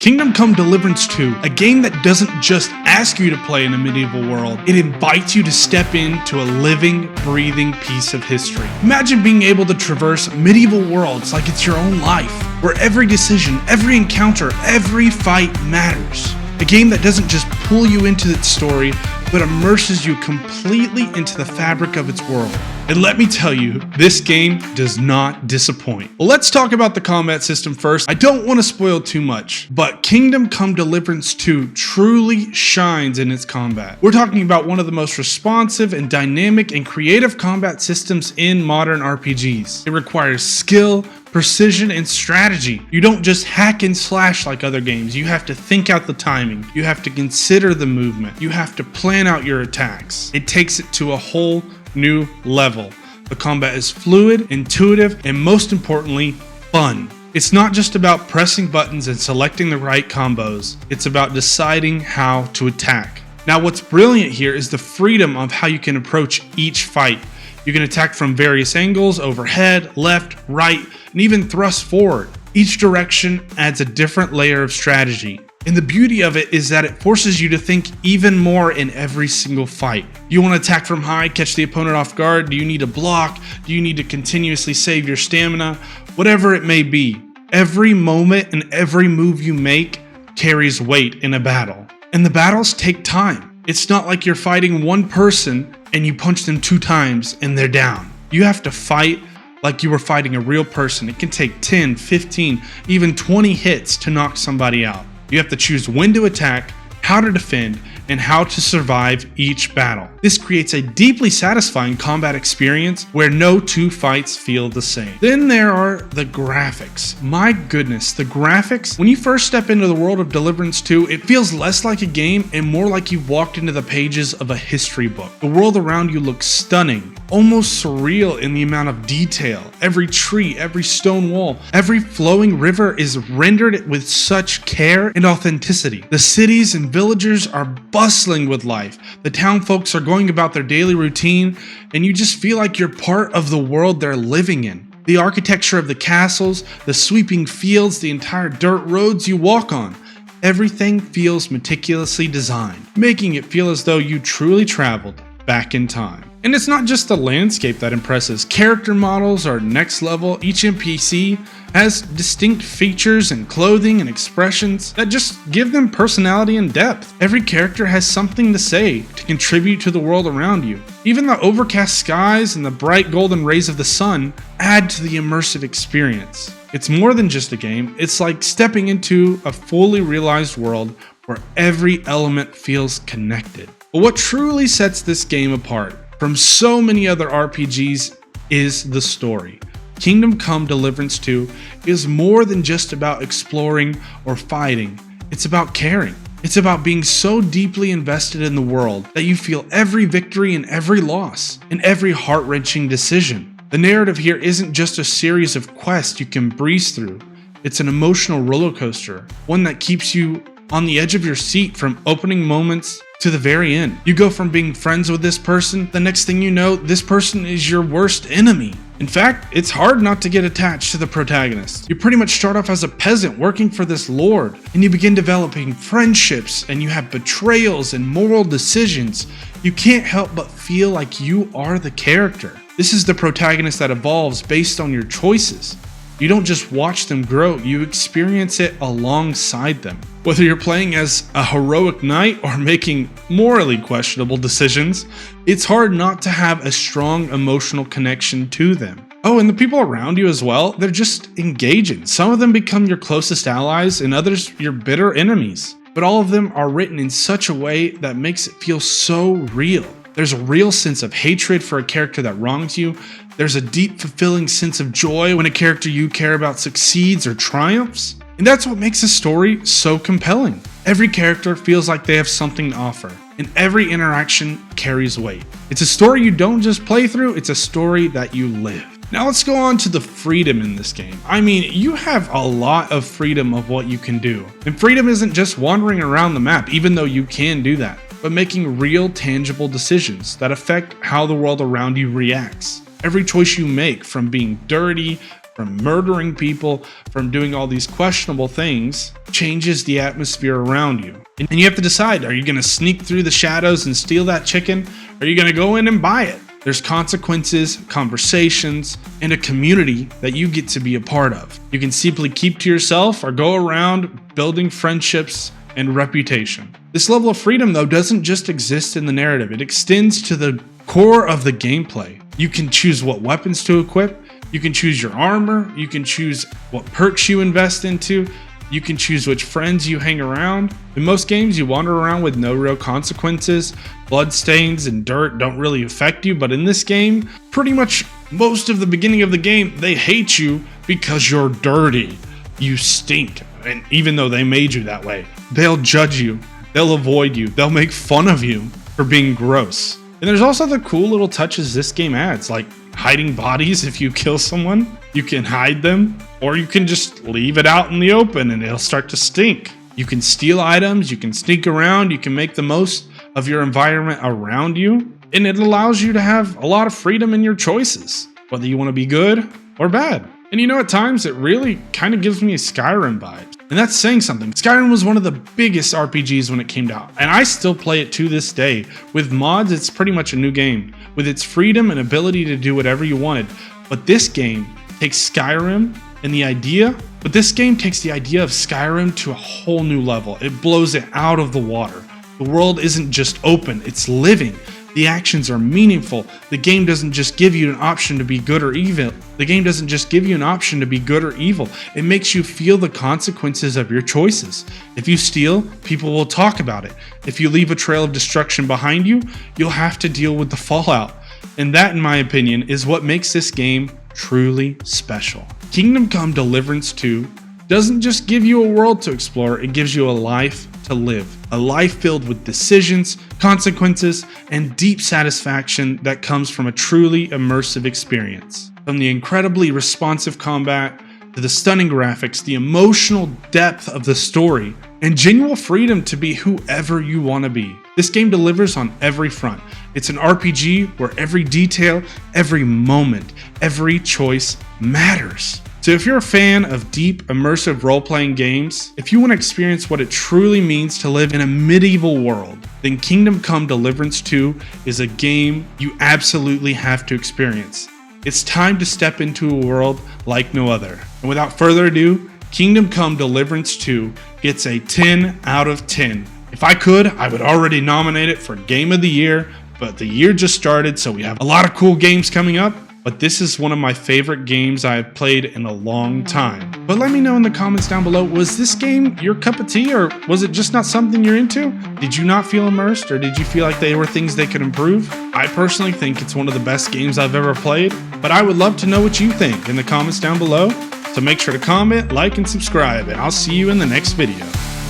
Kingdom Come Deliverance 2, a game that doesn't just ask you to play in a medieval world, it invites you to step into a living, breathing piece of history. Imagine being able to traverse medieval worlds like it's your own life, where every decision, every encounter, every fight matters. A game that doesn't just pull you into its story, but immerses you completely into the fabric of its world. And let me tell you, this game does not disappoint. Well, let's talk about the combat system first. I don't want to spoil too much, but Kingdom Come Deliverance 2 truly shines in its combat. We're talking about one of the most responsive and dynamic and creative combat systems in modern RPGs. It requires skill, precision, and strategy. You don't just hack and slash like other games. You have to think out the timing. You have to consider the movement. You have to plan out your attacks. It takes it to a whole new level. The combat is fluid, intuitive, and most importantly, fun. It's not just about pressing buttons and selecting the right combos. It's about deciding how to attack. Now, what's brilliant here is the freedom of how you can approach each fight. You can attack from various angles, overhead, left, right, and even thrust forward. Each direction adds a different layer of strategy. And the beauty of it is that it forces you to think even more in every single fight. Do you want to attack from high, catch the opponent off guard? Do you need to block? Do you need to continuously save your stamina? Whatever it may be, every moment and every move you make carries weight in a battle. And the battles take time. It's not like you're fighting one person and you punch them 2 times and they're down. You have to fight like you were fighting a real person. It can take 10, 15, even 20 hits to knock somebody out. You have to choose when to attack, how to defend, and how to survive each battle. This creates a deeply satisfying combat experience where no 2 fights feel the same. Then there are the graphics. My goodness, the graphics. When you first step into the world of Deliverance 2, it feels less like a game and more like you've walked into the pages of a history book. The world around you looks stunning, almost surreal in the amount of detail. Every tree, every stone wall, every flowing river is rendered with such care and authenticity. The cities and villagers are bustling with life. The town folks are going about their daily routine, and you just feel like you're part of the world they're living in. The architecture of the castles, the sweeping fields, the entire dirt roads you walk on. Everything feels meticulously designed, making it feel as though you truly traveled back in time. And it's not just the landscape that impresses. Character models are next level. Each NPC has distinct features and clothing and expressions that just give them personality and depth. Every character has something to say to contribute to the world around you. Even the overcast skies and the bright golden rays of the sun add to the immersive experience. It's more than just a game. It's like stepping into a fully realized world where every element feels connected. But what truly sets this game apart from so many other RPGs is the story. Kingdom Come Deliverance 2 is more than just about exploring or fighting. It's about caring. It's about being so deeply invested in the world that you feel every victory and every loss, and every heart-wrenching decision. The narrative here isn't just a series of quests you can breeze through. It's an emotional roller coaster, one that keeps you on the edge of your seat from opening moments to the very end. You go from being friends with this person, the next thing you know, this person is your worst enemy. In fact, it's hard not to get attached to the protagonist. You pretty much start off as a peasant working for this lord, and you begin developing friendships, and you have betrayals and moral decisions. You can't help but feel like you are the character. This is the protagonist that evolves based on your choices. You don't just watch them grow, you experience it alongside them. Whether you're playing as a heroic knight or making morally questionable decisions, it's hard not to have a strong emotional connection to them. Oh, and the people around you as well, they're just engaging. Some of them become your closest allies and others your bitter enemies. But all of them are written in such a way that makes it feel so real. There's a real sense of hatred for a character that wrongs you. There's a deep, fulfilling sense of joy when a character you care about succeeds or triumphs. And that's what makes a story so compelling. Every character feels like they have something to offer, and every interaction carries weight. It's a story you don't just play through, it's a story that you live. Now let's go on to the freedom in this game. I mean, you have a lot of freedom of what you can do. And freedom isn't just wandering around the map, even though you can do that, but making real, tangible decisions that affect how the world around you reacts. Every choice you make, from being dirty, from murdering people, from doing all these questionable things, changes the atmosphere around you. And you have to decide, are you going to sneak through the shadows and steal that chicken? Or are you going to go in and buy it? There's consequences, conversations, and a community that you get to be a part of. You can simply keep to yourself or go around building friendships and reputation. This level of freedom, though, doesn't just exist in the narrative. It extends to the core of the gameplay. You can choose what weapons to equip. You can choose your armor. You can choose what perks you invest into. You can choose which friends you hang around. In most games, you wander around with no real consequences. Bloodstains and dirt don't really affect you, but in this game, pretty much most of the beginning of the game, they hate you because you're dirty. You stink. And even though they made you that way, they'll judge you. They'll avoid you. They'll make fun of you for being gross. And there's also the cool little touches this game adds, like hiding bodies. If you kill someone, you can hide them, or you can just leave it out in the open and it'll start to stink. You can steal items, you can sneak around, you can make the most of your environment around you, and it allows you to have a lot of freedom in your choices, whether you want to be good or bad. And you know, at times it really kind of gives me a Skyrim vibe. And that's saying something. Skyrim was one of the biggest RPGs when it came out, and I still play it to this day. With mods, it's pretty much a new game, with its freedom and ability to do whatever you wanted. But this game takes Skyrim and the idea of Skyrim to a whole new level. It blows it out of the water. The world isn't just open, it's living. The actions are meaningful. The game doesn't just give you an option to be good or evil. It makes you feel the consequences of your choices. If you steal, people will talk about it. If you leave a trail of destruction behind you, you'll have to deal with the fallout. And that, in my opinion, is what makes this game truly special. Kingdom Come Deliverance 2 doesn't just give you a world to explore, it gives you a life to live. A life filled with decisions, consequences, and deep satisfaction that comes from a truly immersive experience. From the incredibly responsive combat, to the stunning graphics, the emotional depth of the story, and genuine freedom to be whoever you want to be. This game delivers on every front. It's an RPG where every detail, every moment, every choice matters. So if you're a fan of deep, immersive role-playing games, if you want to experience what it truly means to live in a medieval world, then Kingdom Come Deliverance 2 is a game you absolutely have to experience. It's time to step into a world like no other. And without further ado, Kingdom Come Deliverance 2 gets a 10 out of 10. If I could, I would already nominate it for Game of the Year, but the year just started, so we have a lot of cool games coming up. But this is one of my favorite games I've played in a long time. But let me know in the comments down below, was this game your cup of tea, or was it just not something you're into? Did you not feel immersed, or did you feel like there were things they could improve? I personally think it's one of the best games I've ever played, but I would love to know what you think in the comments down below. So make sure to comment, like, and subscribe, and I'll see you in the next video.